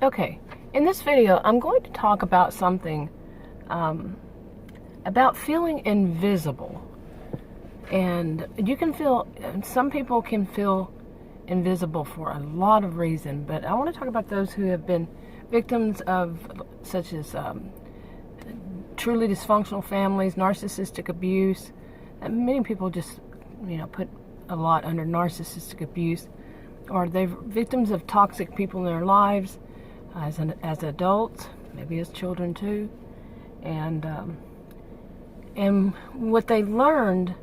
Okay, in this video, I'm going to talk about something about feeling invisible. And you can feel, some people can feel invisible for a lot of reasons, but I want to talk about those who have been victims of, such as truly dysfunctional families, narcissistic abuse. And many people just, put a lot under narcissistic abuse, or they're victims of toxic people in their lives. As adults, maybe as children too, and what they learned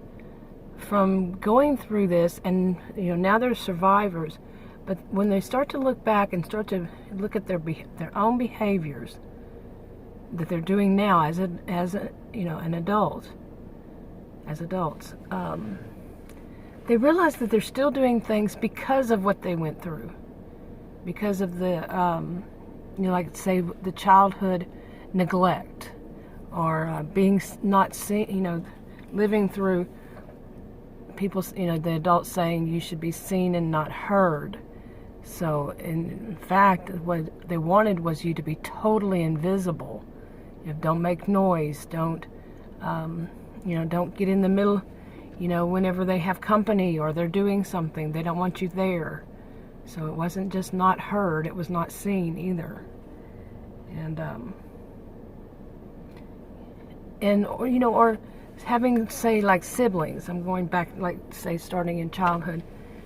from going through this, and now they're survivors, but when they start to look back and start to look at their own behaviors that they're doing now as an adult, as adults, they realize that they're still doing things because of what they went through, because of the like say the childhood neglect, or being not seen, living through people, the adults saying you should be seen and not heard. So in fact, what they wanted was you to be totally invisible. Don't make noise. Don't don't get in the middle. Whenever they have company or they're doing something, they don't want you there. So it wasn't just not heard, it was not seen either. Or having, say, like siblings. I'm going back, like, say, starting in childhood.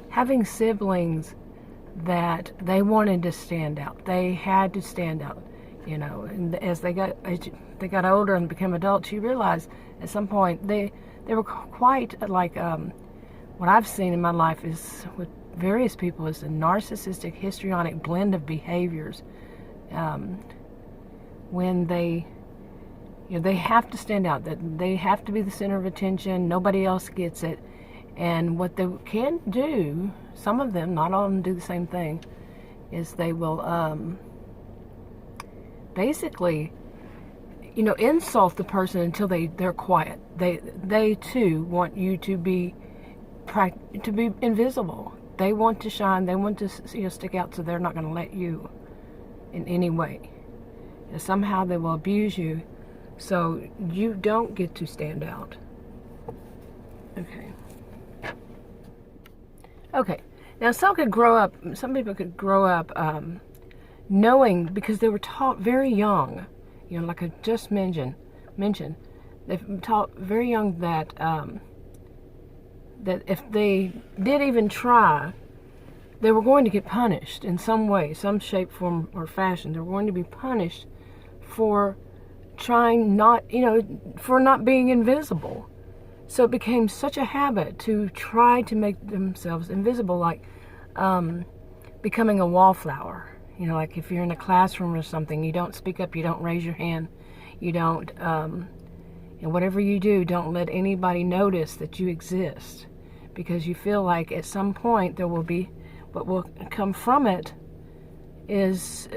Having siblings that they wanted to stand out. They had to stand out, And as they got older and became adults, you realize at some point they were quite like, what I've seen in my life is with various people is a narcissistic histrionic blend of behaviors. When they have to stand out, that they have to be the center of attention, nobody else gets it. And what they can do, some of them, not all of them do the same thing, is they will basically insult the person until they're quiet. They too want you to be invisible. They want to shine. They want to stick out, so they're not going to let you in any way. Somehow they will abuse you, so you don't get to stand out. Okay. Now some people could grow up knowing, because they were taught very young, like I just mentioned, they've taught very young that that if they did even try, they were going to get punished in some way, some shape, form, or fashion. They were going to be punished for trying for not being invisible. So it became such a habit to try to make themselves invisible, like becoming a wallflower. Like if you're in a classroom or something, you don't speak up, you don't raise your hand, you don't, whatever you do, don't let anybody notice that you exist, because you feel like at some point there will be, what will come from it is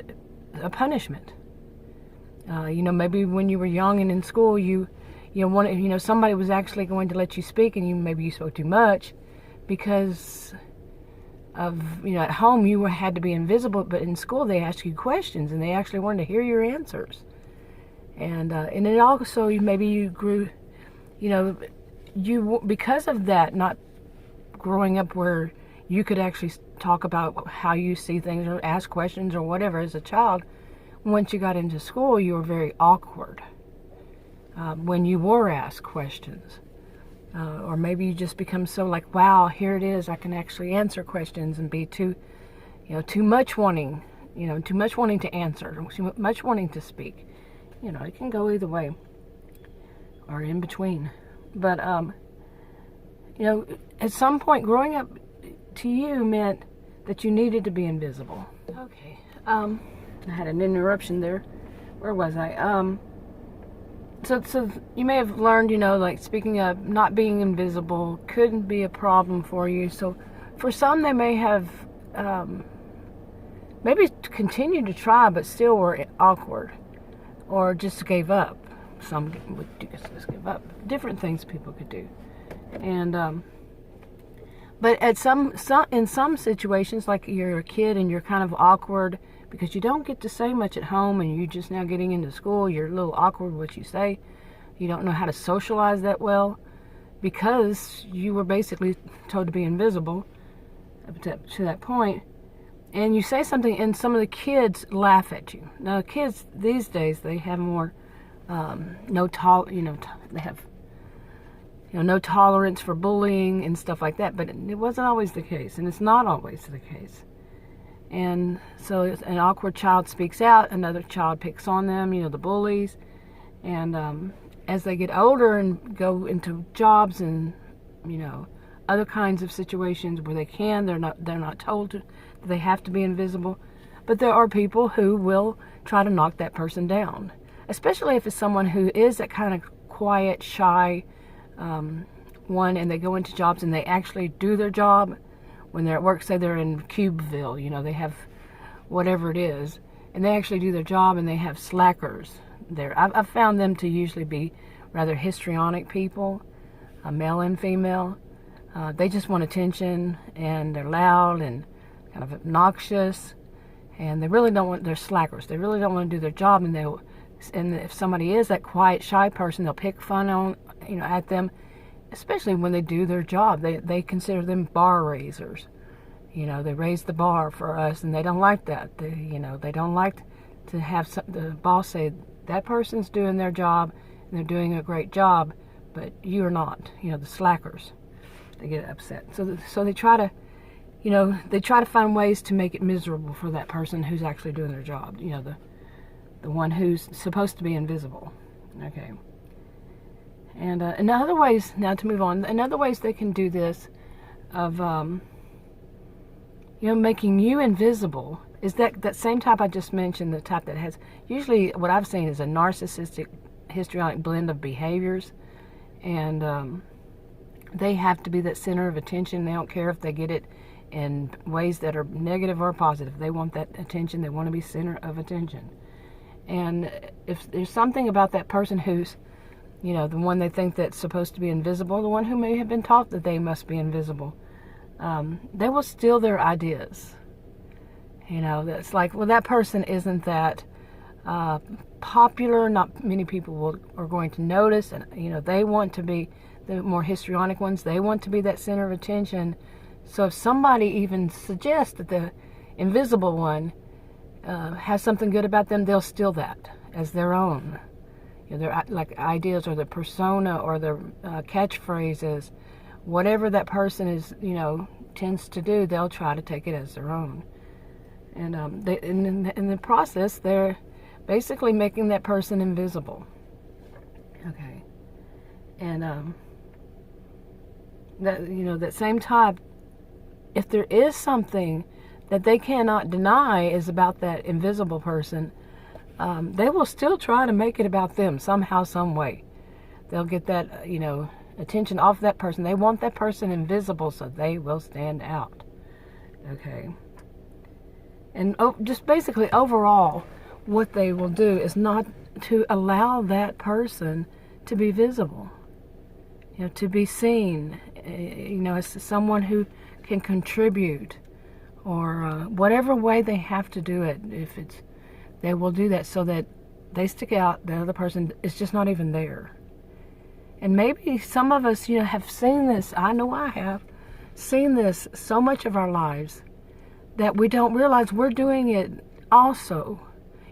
a punishment. Maybe when you were young and in school, you wanted, somebody was actually going to let you speak, and maybe you spoke too much because of, at home you had to be invisible, but in school they asked you questions and they actually wanted to hear your answers. And it also, maybe you grew, because of that, not growing up where you could actually talk about how you see things or ask questions or whatever as a child. Once you got into school, you were very awkward when you were asked questions. Or maybe you just become so like, wow, here it is, I can actually answer questions, and be too much wanting, too much wanting to answer, too much wanting to speak. It can go either way, or in between. But, at some point growing up to you meant that you needed to be invisible. Okay. I had an interruption there. Where was I? So you may have learned, like speaking up, not being invisible couldn't be a problem for you. So for some, they may have maybe continued to try, but still were awkward, or just gave up. Some would just give up. Different things people could do. And But at in some situations, like you're a kid and you're kind of awkward because you don't get to say much at home, and you're just now getting into school, you're a little awkward what you say. You don't know how to socialize that well because you were basically told to be invisible up to that point. And you say something, and some of the kids laugh at you. Now, kids these days, they have more they have no tolerance for bullying and stuff like that. But it wasn't always the case, and it's not always the case. And so an awkward child speaks out, another child picks on them, the bullies. And as they get older and go into jobs and, other kinds of situations where they're not told that they have to be invisible. But there are people who will try to knock that person down, especially if it's someone who is that kind of quiet, shy one, and they go into jobs and they actually do their job. When they're at work, say they're in Cubeville, they have whatever it is, and they actually do their job, and they have slackers there. I've found them to usually be rather histrionic people, male and female. They just want attention, and they're loud and kind of obnoxious, and they really don't want, they're slackers. They really don't want to do their job, and if somebody is that quiet, shy person, they'll pick fun on, at them, especially when they do their job. They consider them bar raisers. They raise the bar for us, and they don't like that. They don't like to have the boss say, that person's doing their job, and they're doing a great job, but you're not. The slackers, they get upset. So they try to, they try to find ways to make it miserable for that person who's actually doing their job. The one who's supposed to be invisible. Okay. And in other ways, now to move on, in other ways they can do this of, making you invisible is that same type I just mentioned, the type that has, usually what I've seen is a narcissistic, histrionic blend of behaviors. And they have to be that center of attention. They don't care if they get it in ways that are negative or positive. They want that attention. They want to be center of attention. And if there's something about that person who's, the one they think that's supposed to be invisible, the one who may have been taught that they must be invisible, they will steal their ideas. That's like, well, that person isn't that popular. Not many people are going to notice. And, they want to be, the more histrionic ones, they want to be that center of attention. So if somebody even suggests that the invisible one has something good about them, they'll steal that as their own. Their like ideas or their persona or their catchphrases, whatever that person is, tends to do, they'll try to take it as their own. And in the process, they're basically making that person invisible. Okay. And that same type, if there is something that they cannot deny is about that invisible person, they will still try to make it about them somehow, some way. They'll get that, attention off that person. They want that person invisible so they will stand out. Okay. And just basically overall, what they will do is not to allow that person to be visible, to be seen, as someone who can contribute, or whatever way they have to do it. They will do that so that they stick out. The other person is just not even there. And maybe some of us, have seen this. I know I have seen this so much of our lives that we don't realize we're doing it also.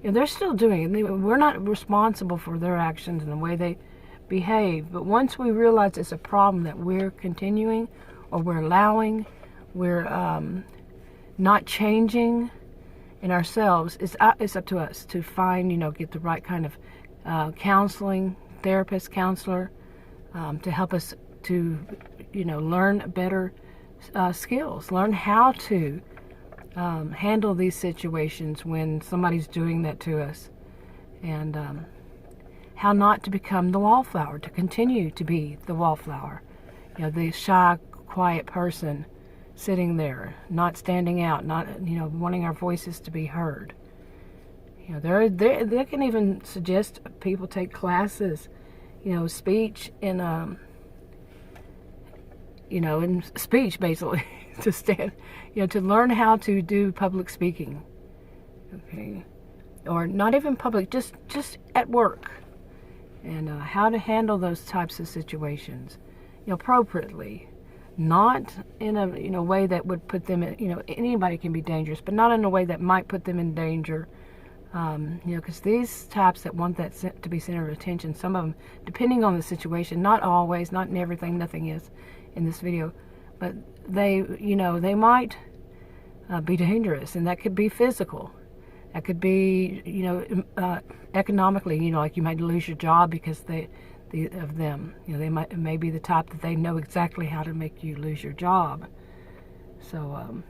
They're still doing it. We're not responsible for their actions and the way they behave. But once we realize it's a problem that we're continuing, or we're allowing, we're not changing in ourselves, it's up to us to find, get the right kind of counseling, therapist, counselor, to help us to, learn better skills, learn how to handle these situations when somebody's doing that to us, and how not to become the wallflower, to continue to be the wallflower, the shy, quiet person sitting there, not standing out, not wanting our voices to be heard. They can even suggest people take classes, speech in in speech, basically, to stand, to learn how to do public speaking, okay, or not even public, just at work, and how to handle those types of situations, appropriately, not in a way that would put them in, anybody can be dangerous, but not in a way that might put them in danger. Because these types that want that to be center of attention, some of them, depending on the situation, not always, not in everything, nothing is in this video, but they might be dangerous, and that could be physical. That could be, economically, like you might lose your job because of them. They may be the type that they know exactly how to make you lose your job. So,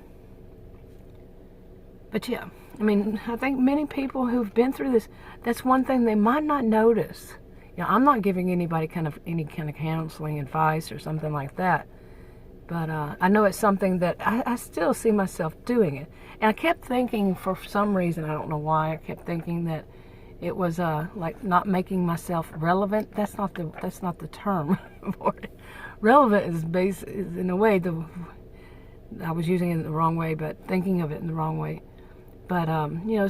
but yeah, I think many people who've been through this, that's one thing they might not notice. I'm not giving anybody any kind of counseling advice or something like that. But I know it's something that I still see myself doing it. And I kept thinking, for some reason, I don't know why, I kept thinking that it was like not making myself relevant. That's not the term for it. Relevant is in a way, I was using it in the wrong way, but thinking of it in the wrong way. But,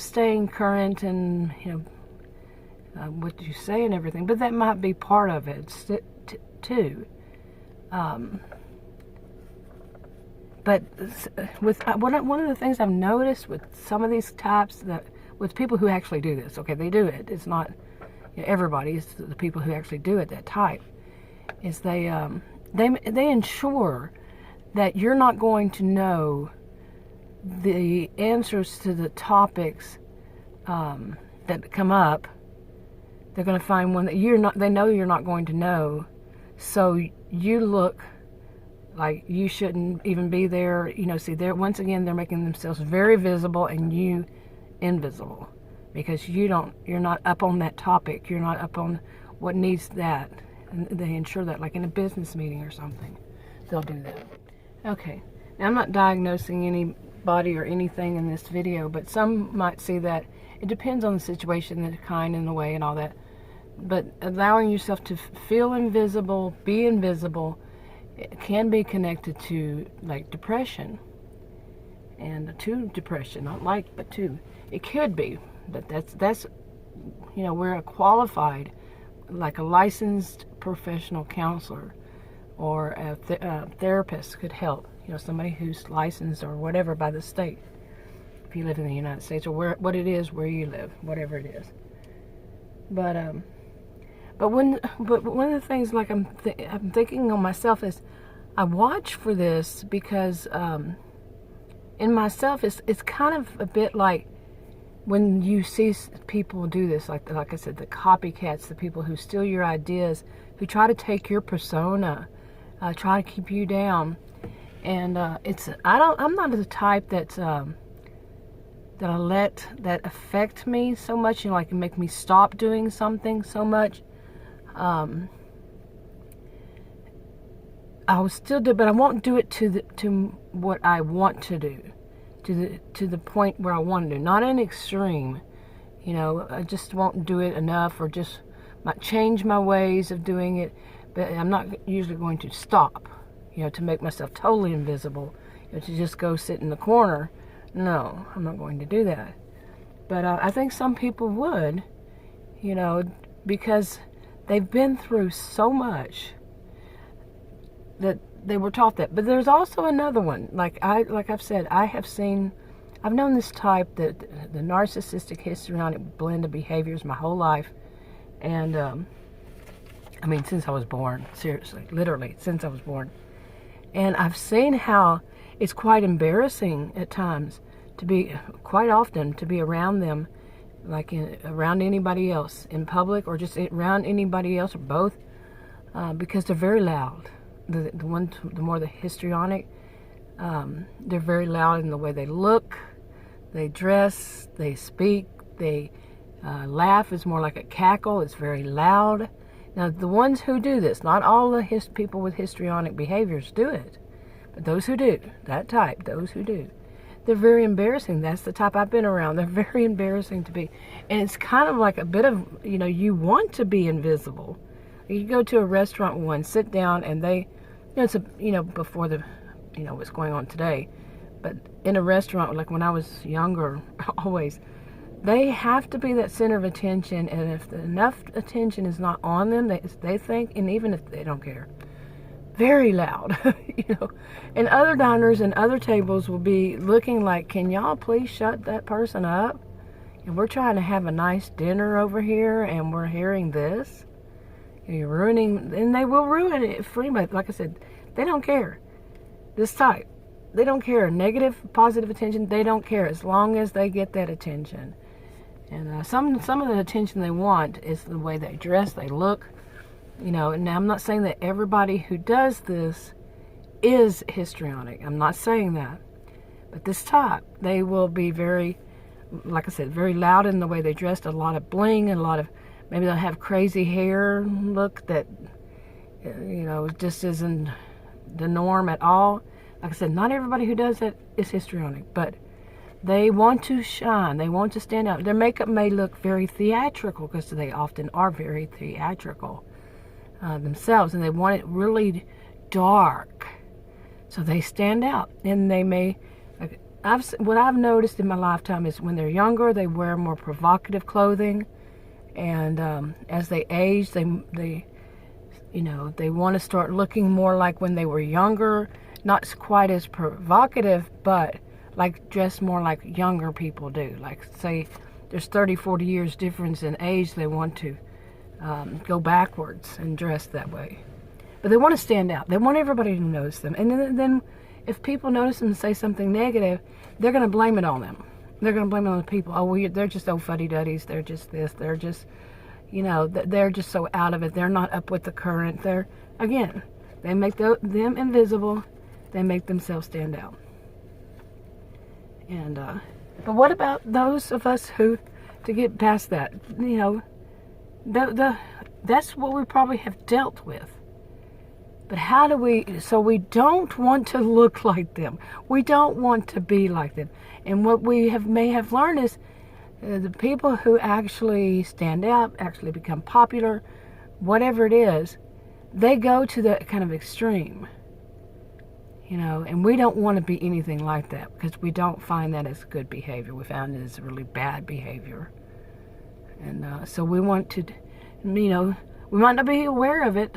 staying current and, what you say and everything. But that might be part of it, too. But with one of the things I've noticed with some of these types, with people who actually do this, okay, they do it. It's not everybody. It's the people who actually do it, that type, is they ensure that you're not going to know the answers to the topics that come up. They're going to find one that they know you're not going to know, so you look like you shouldn't even be there. See, once again, they're making themselves very visible and you invisible, because you're not up on that topic. You're not up on what needs that. And they ensure that, like in a business meeting or something, they'll do that. Okay, now I'm not diagnosing anybody or anything in this video, but some might see that it depends on the situation, the kind and the way and all that. But allowing yourself to feel invisible, be invisible, it can be connected to like depression, and to depression, not like, but to. It could be, but that's where a qualified, like a licensed professional counselor or a therapist could help. Somebody who's licensed or whatever by the state, if you live in the United States, or what it is where you live, whatever it is. But one of the things, like I'm thinking on myself, is I watch for this because in myself it's kind of a bit like when you see people do this, like I said, the copycats, the people who steal your ideas, who try to take your persona, try to keep you down, and I'm not the type that I let that affect me so much, like make me stop doing something so much. I will still do, but I won't do it to what I want to do, to the point where I want to do. Not an extreme, I just won't do it enough, or just might change my ways of doing it. But I'm not usually going to stop, to make myself totally invisible, to just go sit in the corner. No, I'm not going to do that. But I think some people would, because they've been through so much that they were taught that. But there's also another one. Like I've said, I've known this type, the narcissistic histrionic blend of behaviors my whole life. And, since I was born, seriously, literally, since I was born. And I've seen how it's quite embarrassing at times quite often to be around them, like around anybody else in public, or just around anybody else, or both, because they're very loud. The more the histrionic, they're very loud in the way they look, they dress, they speak, they laugh. Is more like a cackle. It's very loud. Now, the ones who do this, not all the people with histrionic behaviors do it, but those who do, that type, those who do, they're very embarrassing. That's the type I've been around. They're very embarrassing to be. And it's kind of like a bit of, you want to be invisible. You go to a restaurant sit down, and it's before the, what's going on today. But in a restaurant, like when I was younger, always, they have to be that center of attention. And if enough attention is not on them, they think, and even if they don't care, very loud, And other diners and other tables will be looking like, can y'all please shut that person up? And we're trying to have a nice dinner over here, and we're hearing this. You're ruining, and they will ruin it for anybody. Like I said, they don't care. This type, they don't care. Negative, positive attention, they don't care as long as they get that attention. And some of the attention they want is the way they dress, they look. And I'm not saying that everybody who does this is histrionic. I'm not saying that. But this type, they will be very, like I said, very loud in the way they dress, a lot of bling, and a lot of, maybe they'll have crazy hair look that, just isn't the norm at all. Like I said, not everybody who does that is histrionic, but they want to shine. They want to stand out. Their makeup may look very theatrical, because they often are very theatrical themselves, and they want it really dark, so they stand out. And they may, what I've noticed in my lifetime is when they're younger, they wear more provocative clothing, and as they age, they want to start looking more like when they were younger, not quite as provocative, but like dress more like younger people do. Like, say there's 30-40 years difference in age, they want to go backwards and dress that way. But they want to stand out. They want everybody to notice them. And then if people notice them and say something negative, they're going to blame it on them. They're going to blame it on the people. Oh, they're just old fuddy-duddies. They're just this. They're just, they're just so out of it. They're not up with the current. They make them invisible. They make themselves stand out. And but what about those of us who, to get past that, that's what we probably have dealt with. But how do we don't want to look like them. We don't want to be like them. And what we may have learned is the people who actually stand out, actually become popular, whatever it is, they go to the kind of extreme. And we don't want to be anything like that, because we don't find that as good behavior. We found it as really bad behavior. And so we want to, we might not be aware of it.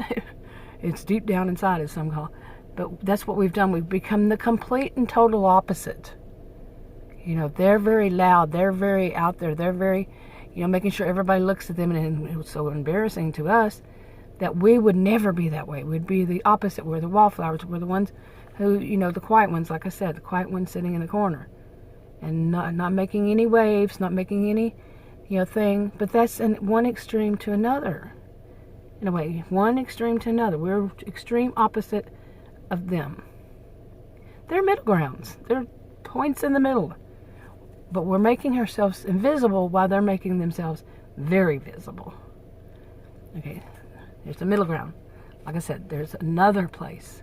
It's deep down inside, as some call. But that's what we've done. We've become the complete and total opposite. They're very loud. They're very out there. They're very, making sure everybody looks at them. And it was so embarrassing to us that we would never be that way. We'd be the opposite. We're the wallflowers. We're the ones who, the quiet ones, like I said, the quiet ones sitting in the corner. And not making any waves, not making any, thing. But that's one extreme to another. In a way, one extreme to another. We're extreme opposite of them. They're middle grounds. They're points in the middle. But we're making ourselves invisible while they're making themselves very visible. Okay, there's the middle ground. Like I said, there's another place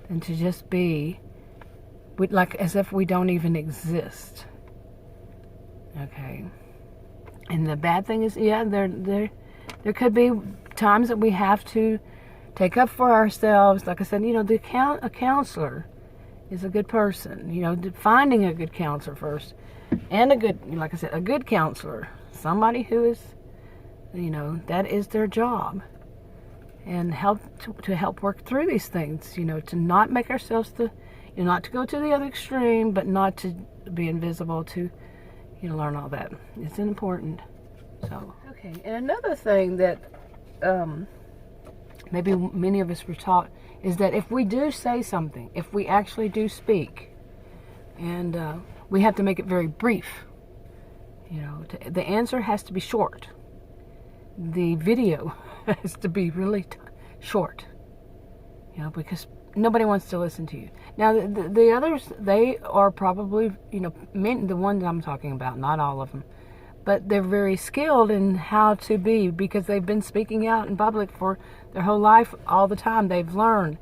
than to just be like as if we don't even exist. Okay. And the bad thing is, there could be times that we have to take up for ourselves. Like I said, a counselor is a good person. Finding a good counselor first, and a good counselor, somebody who is, that is their job, and help to help work through these things. To not make ourselves not to go to the other extreme, but not to be invisible. To learn all that. It's important. So, okay. And another thing that maybe many of us were taught is that if we do say something, if we actually do speak, and we have to make it very brief. The answer has to be short. The video has to be really short. Because nobody wants to listen to you. Now, the others, they are probably, the ones I'm talking about, not all of them, but they're very skilled in how to be, because they've been speaking out in public for their whole life, all the time. They've learned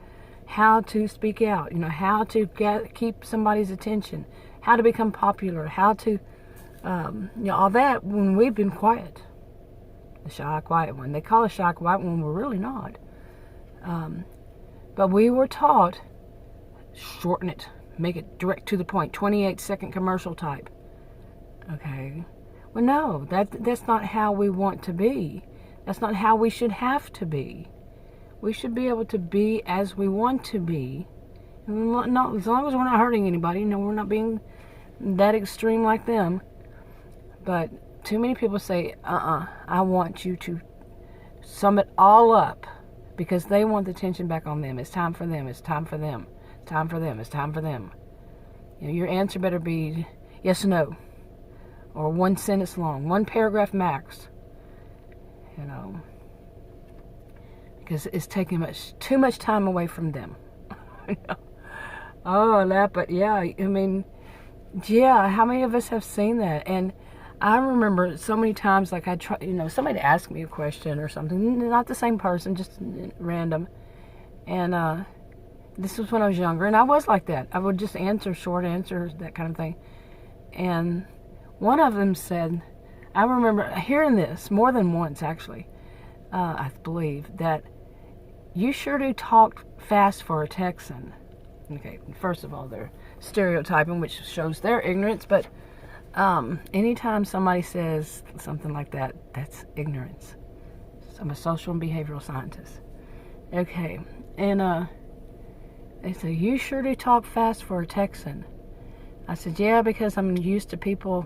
how to speak out, how to keep somebody's attention, how to become popular, how to, all that when we've been quiet. The shy, quiet one. They call us shy, quiet when we're really not. But we were taught, shorten it, make it direct to the point, 28-second commercial type. Okay. Well, no, that's not how we want to be. That's not how we should have to be. We should be able to be as we want to be. Not, as long as we're not hurting anybody. No, we're not being that extreme like them. But too many people say, I want you to sum it all up because they want the attention back on them. It's time for them. It's time for them. It's time for them. It's time for them. You know, your answer better be yes or no. Or one sentence long, one paragraph max, you know, because it's taking too much time away from them. Oh, that, but yeah, I mean, yeah, how many of us have seen that? And I remember so many times, like I try, you know, somebody asked me a question or something, not the same person, just random, and this was when I was younger, and I was like that. I would just answer short answers, that kind of thing, and one of them said, I remember hearing this more than once actually, I believe, that you sure do talk fast for a Texan. Okay, first of all, they're stereotyping, which shows their ignorance, but anytime somebody says something like that, that's ignorance. I'm a social and behavioral scientist. Okay, and they say, you sure do talk fast for a Texan. I said, yeah, because I'm used to people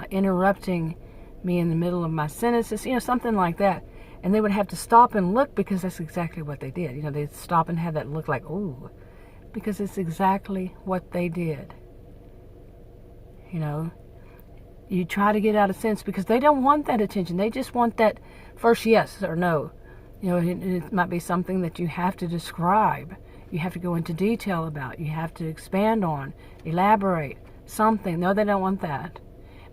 interrupting me in the middle of my sentences, you know, something like that. And they would have to stop and look because that's exactly what they did. You know, they'd stop and have that look like, ooh, because it's exactly what they did. You know, you try to get out of sense because they don't want that attention. They just want that first yes or no. You know, it might be something that you have to describe. You have to go into detail about. You have to expand on, abiliate something. No, they don't want that.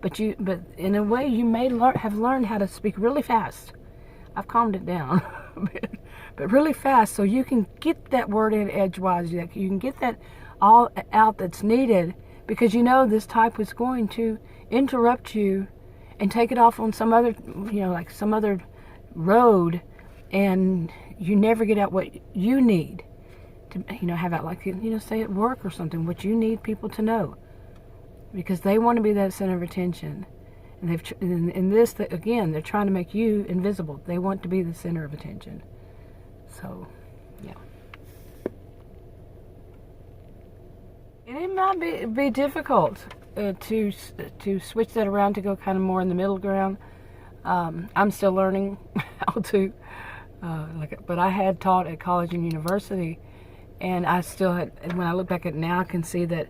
But in a way, you may have learned how to speak really fast. I've calmed it down, but really fast, so you can get that word in edgewise. You can get that all out that's needed, because you know this type was going to interrupt you and take it off on some other, you know, like some other road, and you never get out what you need to, you know, have out, like, you know, say at work or something, what you need people to know. Because they want to be that center of attention, and in this, again, they're trying to make you invisible. They want to be the center of attention. So, yeah. And it might be difficult to switch that around to go kind of more in the middle ground. I'm still learning how to, but I had taught at college and university, and I still had. When I look back at it now, I can see that.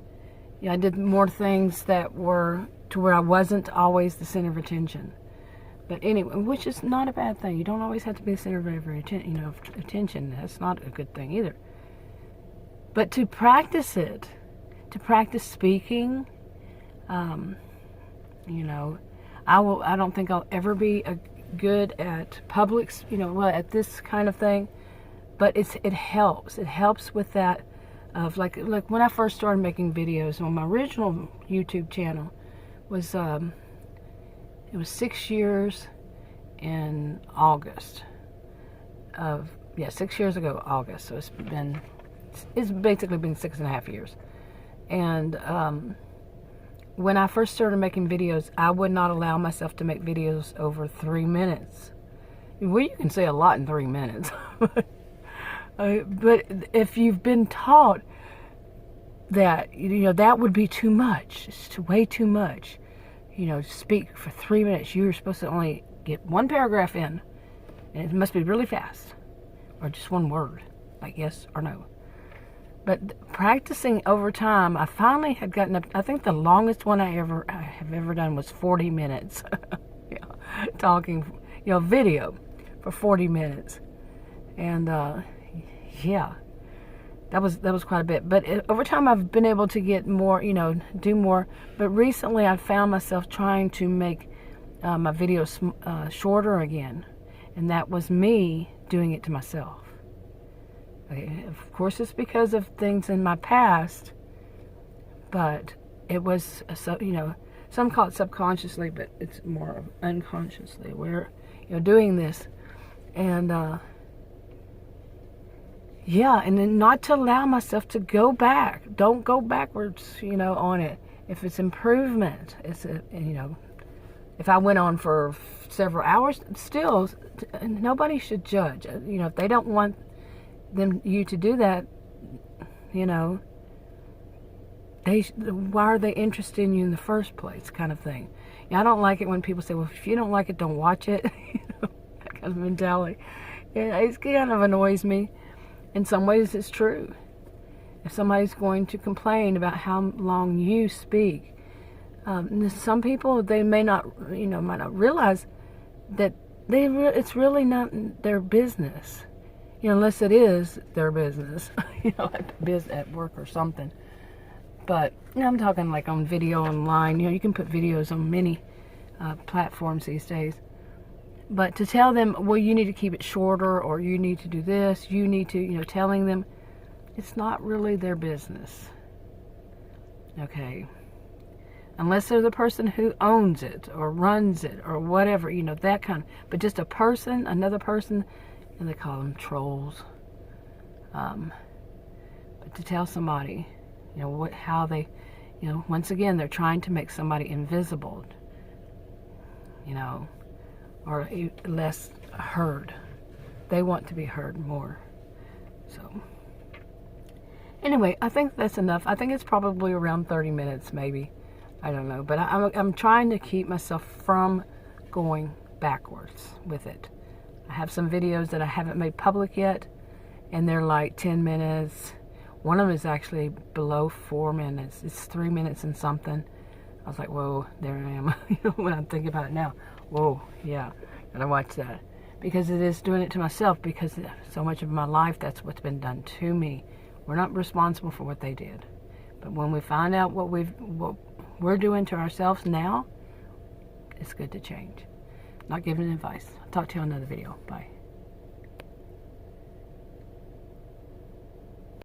Yeah, I did more things that were to where I wasn't always the center of attention. But anyway, which is not a bad thing. You don't always have to be the center of attention. That's not a good thing either. But to practice it, to practice speaking, you know, I don't think I'll ever be good at public, you know, at this kind of thing. But it helps. It helps with that. Of like when I first started making videos on my original YouTube channel, was it was 6 years in August of 6 years ago, August. So it's basically been 6.5 years. And when I first started making videos, I would not allow myself to make videos over 3 minutes. Well, you can say a lot in 3 minutes. But if you've been taught that, you know, that would be too much, it's way too much, you know, to speak for 3 minutes, you're supposed to only get one paragraph in, and it must be really fast, or just one word, like yes or no. But practicing over time, I finally had gotten up. I think the longest one I have ever done was 40 minutes, talking, you know, video for 40 minutes, and yeah, that was quite a bit. But over time, I've been able to get more, you know, do more. But recently, I found myself trying to make my videos shorter again, and that was me doing it to myself. Okay, of course, it's because of things in my past, but it was, you know, some call it subconsciously, but it's more unconsciously. We're, you know, doing this, and yeah, and then not to allow myself to go back. Don't go backwards, on it. If it's improvement, if I went on for several hours, still, nobody should judge. If they don't want you to do that, why are they interested in you in the first place, kind of thing. I don't like it when people say, well, if you don't like it, don't watch it. That kind of mentality. It kind of annoys me. In some ways, it's true. If somebody's going to complain about how long you speak, some people, they might not realize that it's really not their business, unless it is their business, at work or something. But I'm talking like on video online. You can put videos on many platforms these days. But to tell them, well, you need to keep it shorter, or you need to do this, you need to, telling them, it's not really their business. Okay. Unless they're the person who owns it or runs it or whatever, that kind of. But just another person, and they call them trolls. But to tell somebody, how they, once again, they're trying to make somebody invisible, or less heard. They want to be heard more. So, anyway, I think that's enough. I think it's probably around 30 minutes, maybe. I don't know. But I'm trying to keep myself from going backwards with it. I have some videos that I haven't made public yet, and they're like 10 minutes. One of them is actually below 4 minutes. It's 3 minutes and something. I was like, whoa, there I am. When I'm thinking about it now. Whoa, yeah, gotta watch that. Because it is doing it to myself, because so much of my life, that's what's been done to me. We're not responsible for what they did. But when we find out what we're doing to ourselves now, it's good to change. Not giving advice. I'll talk to you on another video. Bye.